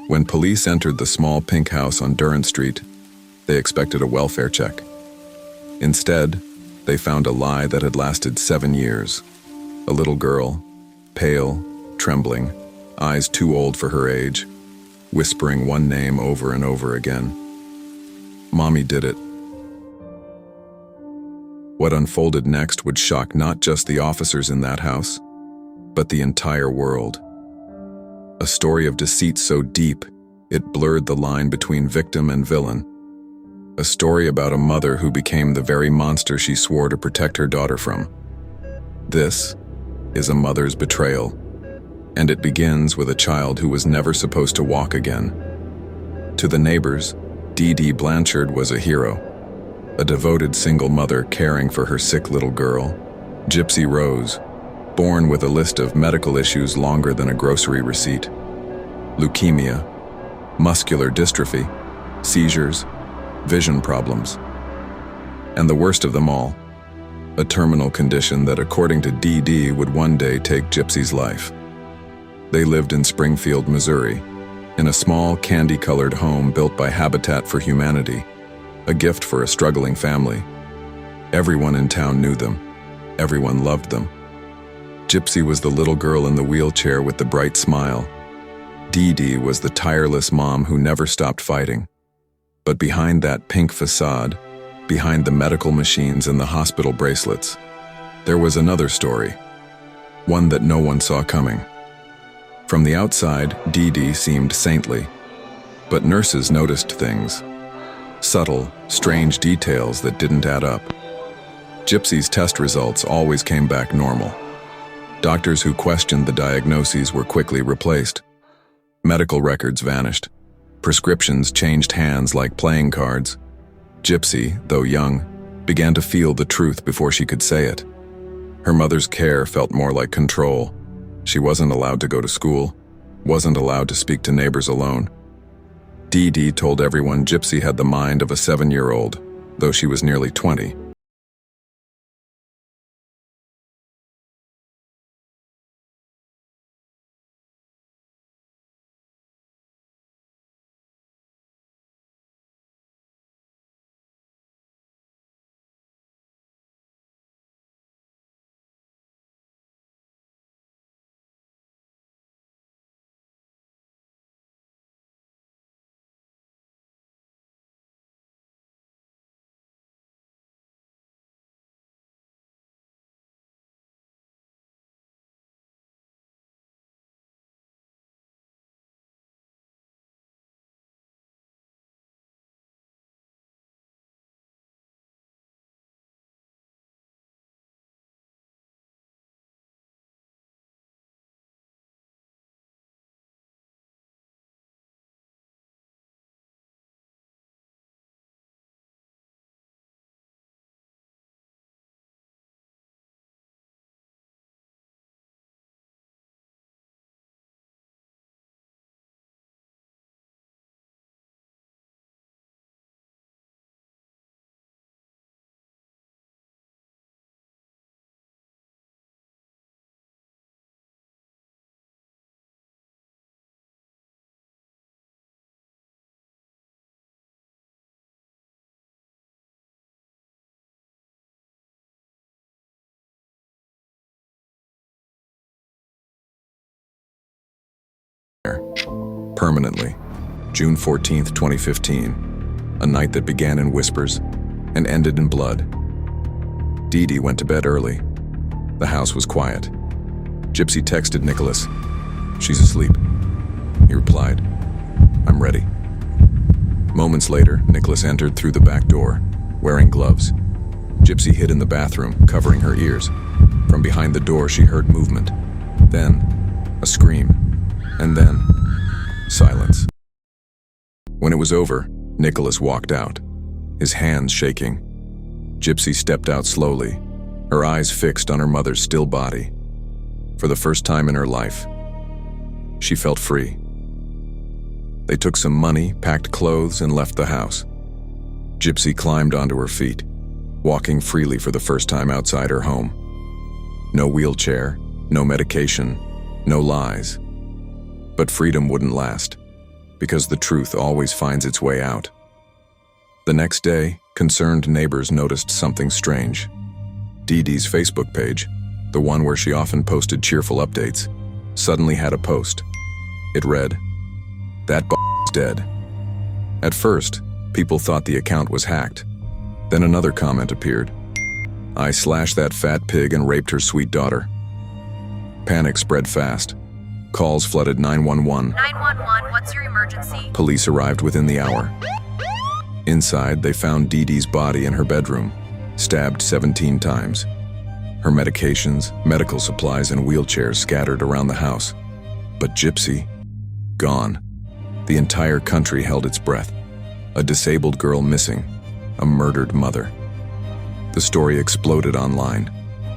When police entered the small pink house on Durrant Street, they expected a welfare check. Instead, they found a lie that had lasted 7 years. A little girl, pale, trembling, eyes too old for her age, whispering one name over and over again. Mommy did it. What unfolded next would shock not just the officers in that house, but the entire world. A story of deceit so deep, it blurred the line between victim and villain. A story about a mother who became the very monster she swore to protect her daughter from. This is a mother's betrayal, and it begins with a child who was never supposed to walk again. To the neighbors, Dee Dee Blanchard was a hero, a devoted single mother caring for her sick little girl, Gypsy Rose, born with a list of medical issues longer than a grocery receipt. Leukemia, muscular dystrophy, seizures, vision problems. And the worst of them all, a terminal condition that, according to Dee Dee, would one day take Gypsy's life. They lived in Springfield, Missouri, in a small candy-colored home built by Habitat for Humanity, a gift for a struggling family. Everyone in town knew them. Everyone loved them. Gypsy was the little girl in the wheelchair with the bright smile. Dee Dee was the tireless mom who never stopped fighting. But behind that pink facade, behind the medical machines and the hospital bracelets, there was another story, one that no one saw coming. From the outside, Dee Dee seemed saintly, but nurses noticed things, subtle, strange details that didn't add up. Gypsy's test results always came back normal. Doctors who questioned the diagnoses were quickly replaced. Medical records vanished. Prescriptions changed hands like playing cards. Gypsy, though young, began to feel the truth before she could say it. Her mother's care felt more like control. She wasn't allowed to go to school, wasn't allowed to speak to neighbors alone. Dee Dee told everyone Gypsy had the mind of a 7-year-old, though she was nearly 20. Permanently. June 14th, 2015. A night that began in whispers and ended in blood. Dee Dee went to bed early. The house was quiet. Gypsy texted Nicholas. "She's asleep." He replied, "I'm ready." Moments later, Nicholas entered through the back door, wearing gloves. Gypsy hid in the bathroom, covering her ears. From behind the door, she heard movement. Then, a scream. And then, silence. When it was over, Nicholas walked out, his hands shaking. Gypsy stepped out slowly, her eyes fixed on her mother's still body. For the first time in her life, she felt free. They took some money, packed clothes, and left the house. Gypsy climbed onto her feet, walking freely for the first time outside her home. No wheelchair, no medication, no lies. But freedom wouldn't last, because the truth always finds its way out. The next day, concerned neighbors noticed something strange. Dee Dee's Facebook page, the one where she often posted cheerful updates, suddenly had a post. It read, "That is dead." At first, people thought the account was hacked. Then another comment appeared. "I slashed that fat pig and raped her sweet daughter." Panic spread fast. Calls flooded 911. 911, what's your emergency? Police arrived within the hour. Inside, they found Dee Dee's body in her bedroom, stabbed 17 times. Her medications, medical supplies, and wheelchairs scattered around the house. But Gypsy, gone. The entire country held its breath. A disabled girl missing, a murdered mother. The story exploded online.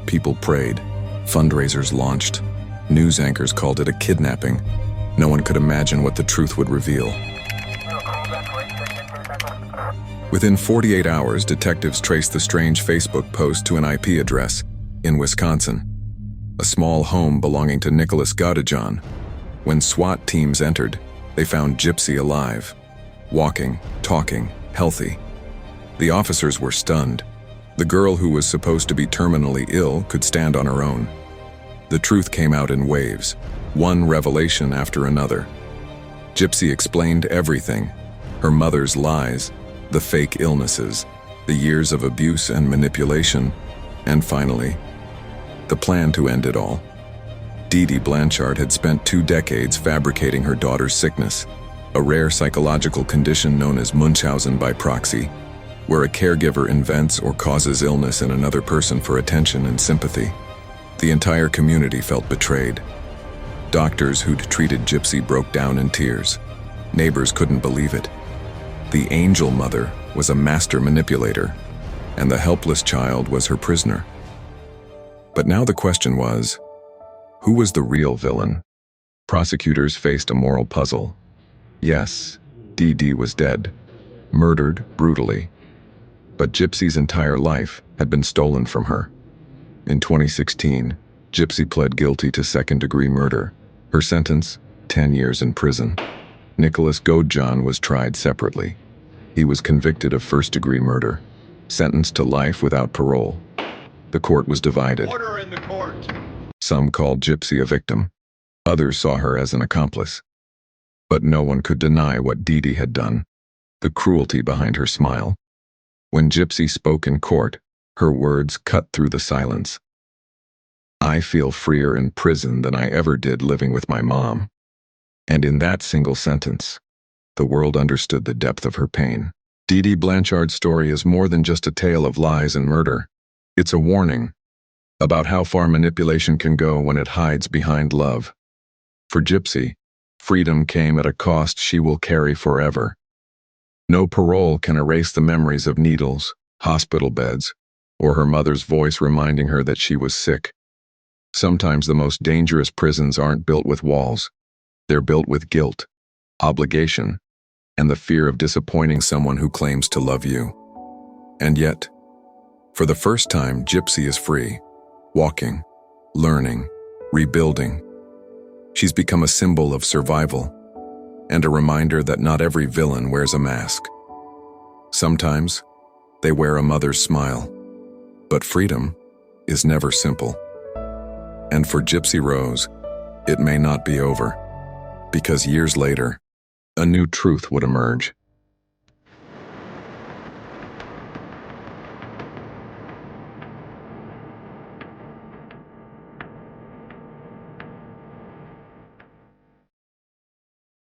People prayed, fundraisers launched, news anchors called it a kidnapping. No one could imagine what the truth would reveal. Within 48 hours, detectives traced the strange Facebook post to an IP address in Wisconsin, a small home belonging to Nicholas Gaudijon. When SWAT teams entered, they found Gypsy alive, walking, talking, healthy. The officers were stunned. The girl who was supposed to be terminally ill could stand on her own. The truth came out in waves, one revelation after another. Gypsy explained everything: her mother's lies, the fake illnesses, the years of abuse and manipulation, and finally, the plan to end it all. Dee Dee Blanchard had spent 2 decades fabricating her daughter's sickness, a rare psychological condition known as Munchausen by proxy, where a caregiver invents or causes illness in another person for attention and sympathy. The entire community felt betrayed. Doctors who'd treated Gypsy broke down in tears. Neighbors couldn't believe it. The angel mother was a master manipulator, and the helpless child was her prisoner. But now the question was, who was the real villain? Prosecutors faced a moral puzzle. Yes, Dee Dee was dead, murdered brutally. But Gypsy's entire life had been stolen from her. In 2016, Gypsy pled guilty to second-degree murder. Her sentence, 10 years in prison. Nicholas Gaudijon was tried separately. He was convicted of first-degree murder, sentenced to life without parole. The court was divided. Order in the court. Some called Gypsy a victim. Others saw her as an accomplice. But no one could deny what Dee Dee had done, the cruelty behind her smile. When Gypsy spoke in court, her words cut through the silence. "I feel freer in prison than I ever did living with my mom." And in that single sentence, the world understood the depth of her pain. Dee Dee Blanchard's story is more than just a tale of lies and murder. It's a warning about how far manipulation can go when it hides behind love. For Gypsy, freedom came at a cost she will carry forever. No parole can erase the memories of needles, hospital beds, or her mother's voice reminding her that she was sick. Sometimes the most dangerous prisons aren't built with walls. They're built with guilt, obligation, and the fear of disappointing someone who claims to love you. And yet, for the first time, Gypsy is free, walking, learning, rebuilding. She's become a symbol of survival, and a reminder that not every villain wears a mask. Sometimes, they wear a mother's smile. But freedom is never simple. And for Gypsy Rose, it may not be over, because years later, a new truth would emerge.